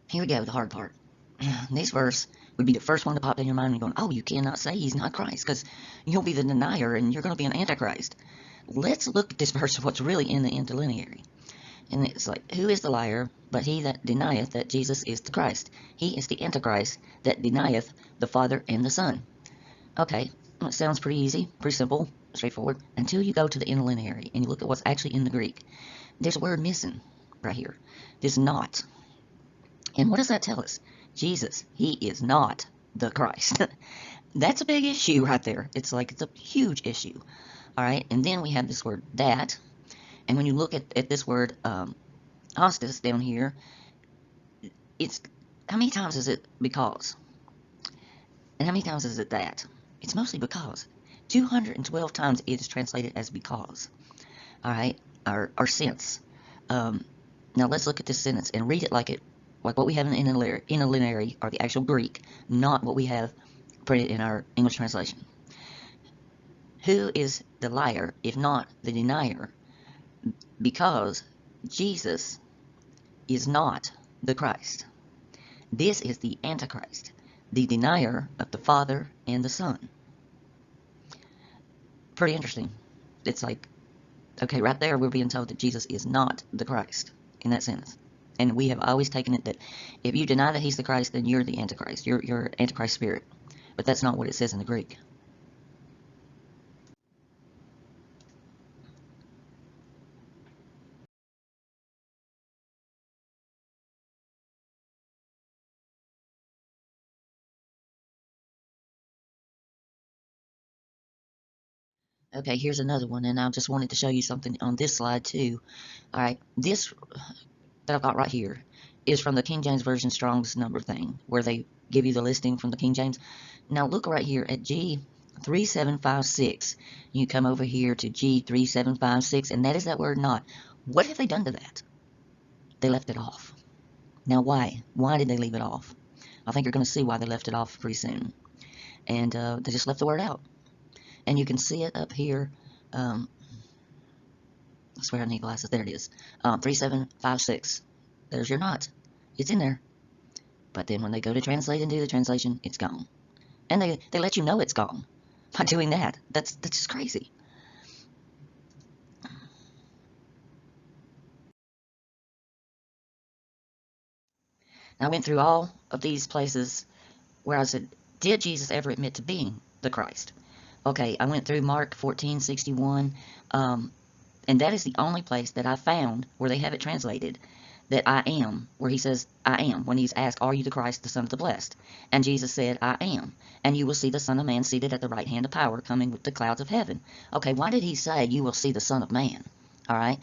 Here we go, the hard part. This verse would be the first one to pop in your mind and going, oh, you cannot say he's not Christ because you'll be the denier and you're going to be an antichrist. Let's look at this verse of what's really in the interlineary. And it's like, who is the liar but he that denieth that Jesus is the Christ? He is the antichrist that denieth the Father and the Son. Okay, well, it sounds pretty easy, pretty simple, straightforward, until you go to the interlineary and you look at what's actually in the Greek. There's a word missing right here. There's not. And what does that tell us? Jesus, he is not the Christ. That's a big issue right there. It's a huge issue. All right, and then we have this word that. And when you look at this word hostis down here, it's, how many times is it because? And how many times is it that? It's mostly because. 212 times it is translated as because. All right, or since. Now let's look at this sentence and read it like what we have in the interlineary, or the actual Greek, not what we have printed in our English translation. Who is the liar, if not the denier? Because Jesus is not the Christ. This is the Antichrist, the denier of the Father and the Son. Pretty interesting. It's like, okay, right there we're being told that Jesus is not the Christ in that sentence. And we have always taken it that if you deny that he's the Christ, then you're the Antichrist. You're Antichrist spirit. But that's not what it says in the Greek. Okay, here's another one, and I just wanted to show you something on this slide too. All right, this that I've got right here is from the King James Version Strong's number thing, where they give you the listing from the King James. Now look right here at G3756. You come over here to G3756, and that is that word not. What have they done to that? They left it off. Now why? Why did they leave it off? I think you're going to see why they left it off pretty soon. And they just left the word out. And you can see it up here. I swear I need glasses. There it is. 3756. There's your not. It's in there. But then when they go to translate and do the translation, it's gone. And they let you know it's gone by doing that. That's just crazy. I went through all of these places where I said, did Jesus ever admit to being the Christ? Okay, I went through Mark 14:61, and that is the only place that I found where they have it translated that I am, where he says, I am, when he's asked, are you the Christ, the Son of the Blessed? And Jesus said, I am. And you will see the Son of Man seated at the right hand of power, coming with the clouds of heaven. Okay, why did he say, you will see the Son of Man? All right.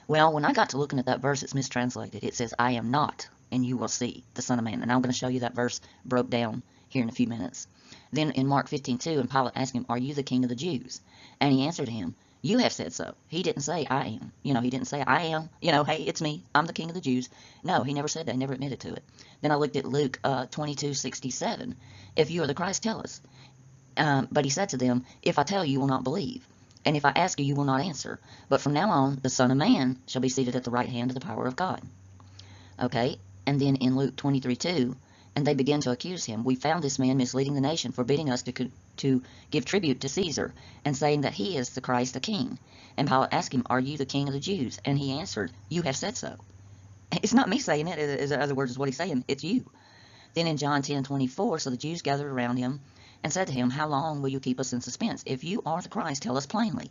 Well, when I got to looking at that verse, it's mistranslated. It says, I am not, and you will see the Son of Man. And I'm going to show you that verse broke down here in a few minutes. Then in Mark 15:2, and Pilate asked him, are you the King of the Jews? And he answered him, you have said so. He didn't say, I am. He didn't say, I am. Hey, it's me. I'm the King of the Jews. No, he never said that. He never admitted to it. Then I looked at Luke 22:67. If you are the Christ, tell us. But he said to them, if I tell you, you will not believe. And if I ask you, you will not answer. But from now on, the Son of Man shall be seated at the right hand of the power of God. Okay, and then in Luke 23:2, and they began to accuse him. We found this man misleading the nation, forbidding us to give tribute to Caesar, and saying that he is the Christ, the King. And Pilate asked him, are you the King of the Jews? And he answered, you have said so. It's not me saying it, in other words, is what he's saying, it's you. Then in John 10:24, so the Jews gathered around him and said to him, how long will you keep us in suspense? If you are the Christ, tell us plainly.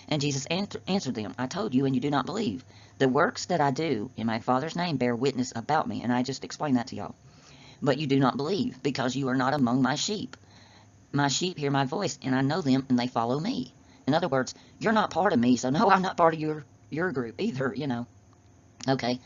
And Jesus answered them, I told you, and you do not believe. The works that I do in my Father's name bear witness about me, and I just explained that to y'all. But you do not believe, because you are not among my sheep. My sheep hear my voice, and I know them, and they follow me. In other words, you're not part of me, so no, I'm not part of your group either, Okay,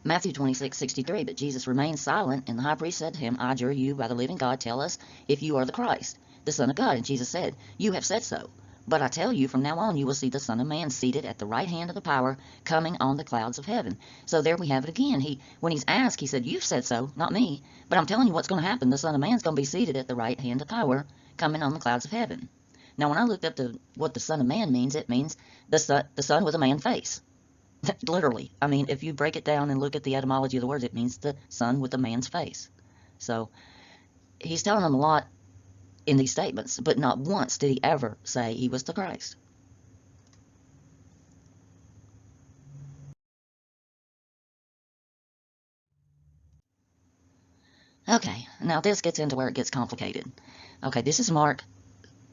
Matthew 26:63, but Jesus remained silent, and the high priest said to him, I adjure you by the living God, tell us if you are the Christ, the Son of God. And Jesus said, you have said so. But I tell you, from now on you will see the Son of Man seated at the right hand of the power, coming on the clouds of heaven. So there we have it again. When he's asked, he said, you've said so, not me. But I'm telling you what's going to happen. The Son of Man's going to be seated at the right hand of power, coming on the clouds of heaven. Now, when I looked up what the Son of Man means, it means the son with a man face. Literally. I mean, if you break it down and look at the etymology of the words, it means the son with the man's face. So he's telling them a lot in these statements, but not once did he ever say he was the Christ. Okay, now this gets into where it gets complicated. Okay, this is Mark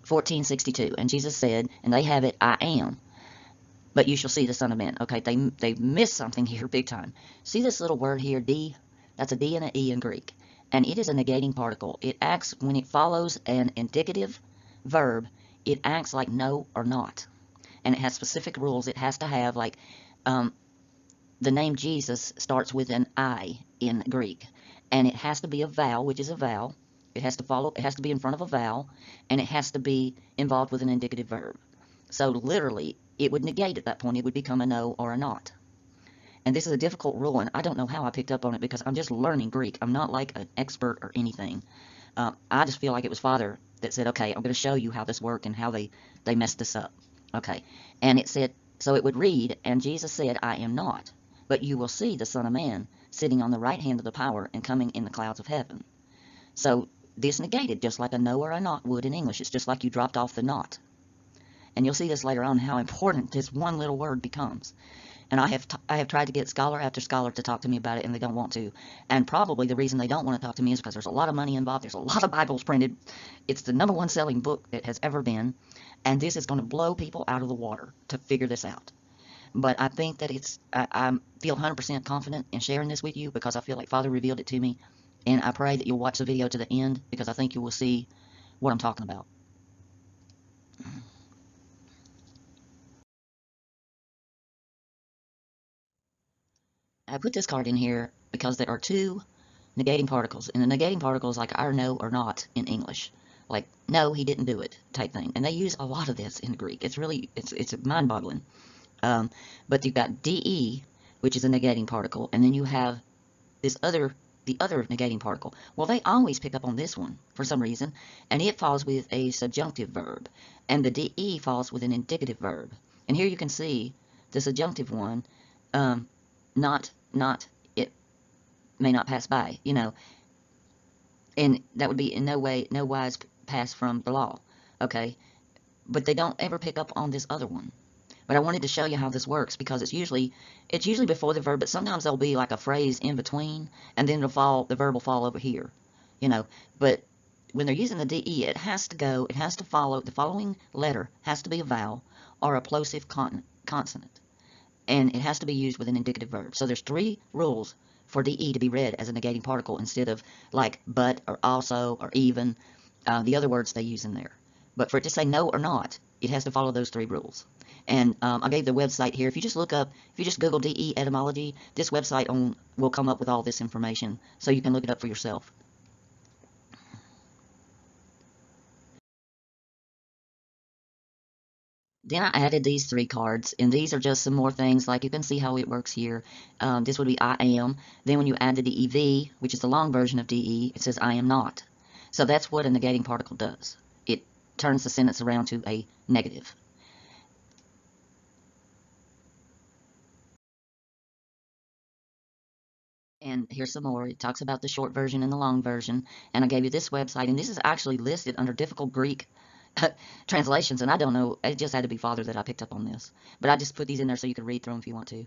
14:62, and Jesus said, and they have it, I am, but you shall see the Son of Man. Okay, they missed something here big time. See this little word here, D? That's a D and an E in Greek, and it is a negating particle. It acts when it follows an indicative verb. It acts like no or not, and it has specific rules. It has to have like um, the name Jesus starts with an I in Greek, and it has to be a vowel, which is a vowel. It has to follow. It has to be in front of a vowel, and it has to be involved with an indicative verb. So literally, it would negate at that point. It would become a no or a not. And this is a difficult rule, and I don't know how I picked up on it because I'm just learning Greek. I'm not like an expert or anything. I just feel like it was Father that said, okay, I'm going to show you how this worked and how they messed this up. Okay. And it said, so it would read, and Jesus said, I am not, but you will see the Son of Man sitting on the right hand of the power and coming in the clouds of heaven. So this negated just like a no or a not would in English. It's just like you dropped off the not. And you'll see this later on how important this one little word becomes. And I have tried to get scholar after scholar to talk to me about it, and they don't want to. And probably the reason they don't want to talk to me is because there's a lot of money involved. There's a lot of Bibles printed. It's the number one selling book that has ever been. And this is going to blow people out of the water to figure this out. But I think that I feel 100% confident in sharing this with you because I feel like Father revealed it to me. And I pray that you'll watch the video to the end because I think you will see what I'm talking about. I put this card in here because there are two negating particles. And the negating particles like are no or not in English. Like, no, he didn't do it type thing. And they use a lot of this in Greek. It's really, it's mind-boggling. But you've got DE, which is a negating particle, and then you have this the other negating particle. Well, they always pick up on this one for some reason, and it falls with a subjunctive verb, and the DE falls with an indicative verb. And here you can see the subjunctive one, not, it may not pass by, and that would be in no way, no wise pass from the law, okay? But they don't ever pick up on this other one. But I wanted to show you how this works because it's usually before the verb, but sometimes there'll be like a phrase in between, and then the verb will fall over here, you know. But when they're using the DE, it has to follow, the following letter has to be a vowel or a plosive consonant, and it has to be used with an indicative verb. So there's three rules for DE to be read as a negating particle instead of like but or also or even the other words they use in there. But for it to say no or not, it has to follow those three rules. And I gave the website here. If you just Google DE etymology, this website will come up with all this information, so you can look it up for yourself. Then I added these three cards, and these are just some more things, like you can see how it works here. This would be I am. Then when you add the DEV, which is the long version of DE, it says I am not. So that's what a negating particle does. It turns the sentence around to a negative. And here's some more. It talks about the short version and the long version. And I gave you this website, and this is actually listed under difficult Greek translations. And I don't know, it just had to be Father that I picked up on this. But I just put these in there so you can read through them if you want to.